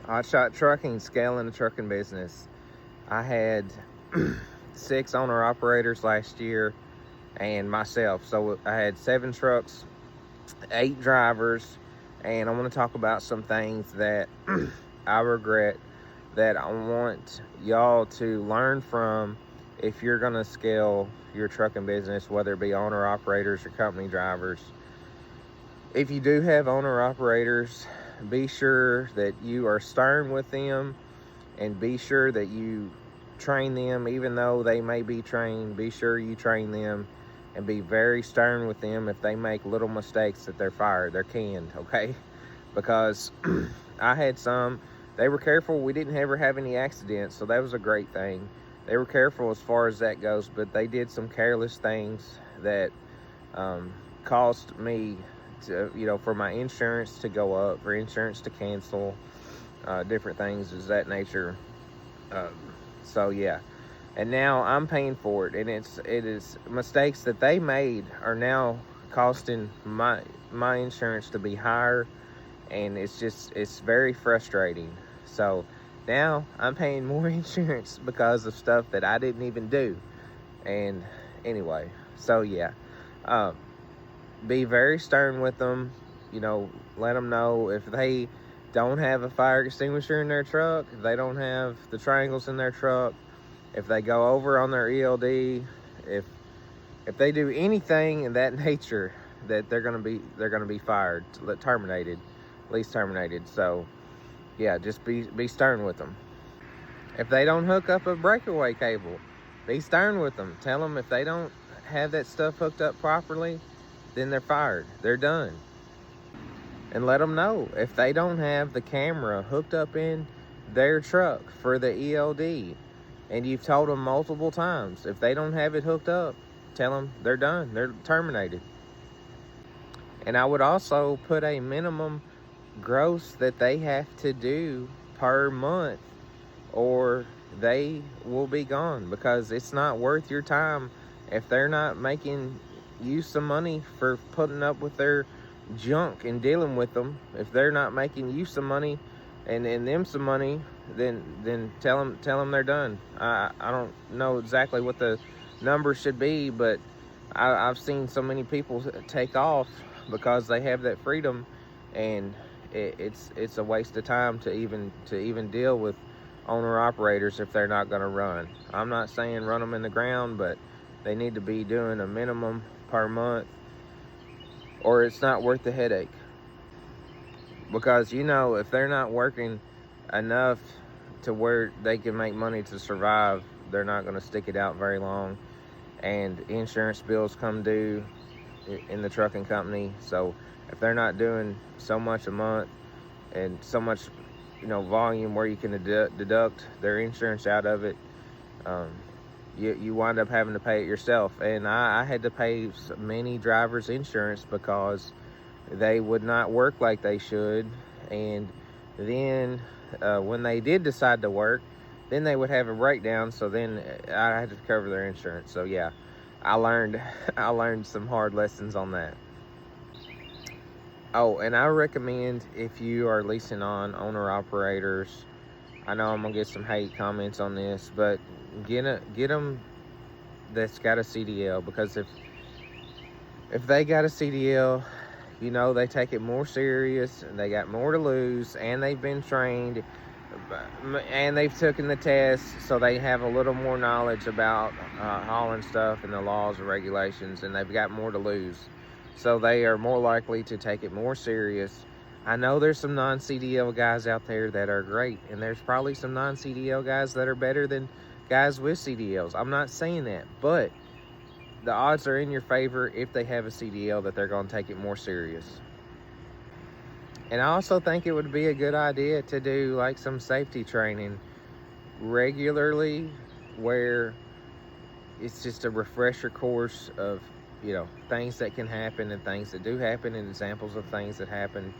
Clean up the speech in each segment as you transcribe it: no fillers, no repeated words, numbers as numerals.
Hotshot Trucking, scaling the trucking business. I had 6 owner operators last year and myself. So I had 7 trucks, 8 drivers, and I want to talk about some things that I regret, that I want y'all to learn from if you're going to scale your trucking business, whether it be owner operators or company drivers. If you do have owner operators, be sure that you are stern with them, and be sure that you train them. Even though they may be trained, be sure you train them and be very stern with them. If they make little mistakes, that they're fired, they're canned, okay? Because I had some, they were careful. We didn't ever have any accidents, so that was a great thing. They were careful as far as that goes, but they did some careless things that caused me to, for my insurance to go up, for insurance to cancel, different things of that nature. So yeah, and now I'm paying for it, and it is mistakes that they made are now costing my insurance to be higher, and it's very frustrating. So now I'm paying more insurance because of stuff that I didn't even do. And anyway, so yeah, be very stern with them. Let them know if they don't have a fire extinguisher in their truck, if they don't have the triangles in their truck, if they go over on their ELD, if they do anything in that nature, that they're gonna be fired, terminated, at least terminated. So yeah, just be stern with them. If they don't hook up a breakaway cable, be stern with them. Tell them if they don't have that stuff hooked up properly, then they're fired. They're done. And let them know if they don't have the camera hooked up in their truck for the ELD, and you've told them multiple times, if they don't have it hooked up, tell them they're done. They're terminated. And I would also put a minimum gross that they have to do per month, or they will be gone, because it's not worth your time if they're not making you some money for putting up with their junk and dealing with them. If they're not making you some money and them some money, then tell them they're done. I don't know exactly what the number should be, but I've seen so many people take off because they have that freedom, and it's a waste of time to even deal with owner operators if they're not going to run. I'm not saying run them in the ground, but they need to be doing a minimum per month, or it's not worth the headache. Because if they're not working enough to where they can make money to survive, they're not going to stick it out very long, and insurance bills come due in the trucking company. So if they're not doing so much a month and so much volume where you can deduct their insurance out of it, you wind up having to pay it yourself. And I had to pay many drivers insurance because they would not work like they should. And then when they did decide to work, then they would have a breakdown, so then I had to cover their insurance. So yeah, I learned some hard lessons on that. Oh, and I recommend, if you are leasing on owner operators, I know I'm gonna get some hate comments on this, but get them that's got a CDL, because if they got a CDL, they take it more serious, and they got more to lose, and they've been trained, and they've taken the test, so they have a little more knowledge about hauling stuff and the laws and regulations, and they've got more to lose. So they are more likely to take it more serious. I know there's some non-CDL guys out there that are great, and there's probably some non-CDL guys that are better than guys with CDLs. I'm not saying that, but the odds are in your favor if they have a CDL that they're going to take it more serious. And I also think it would be a good idea to do like some safety training regularly, where it's just a refresher course of things that can happen and things that do happen, and examples of things that happen,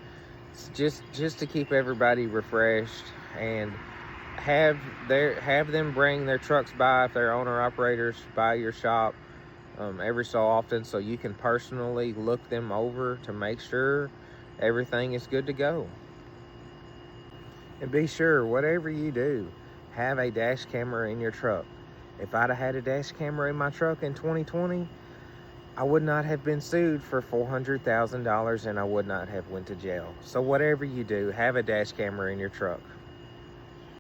just to keep everybody refreshed, and have them bring their trucks by, if they're owner operators, by your shop every so often, so you can personally look them over to make sure everything is good to go. And be sure, whatever you do, have a dash camera in your truck. If I'd have had a dash camera in my truck in 2020, I would not have been sued for $400,000 and I would not have went to jail. So whatever you do, have a dash camera in your truck.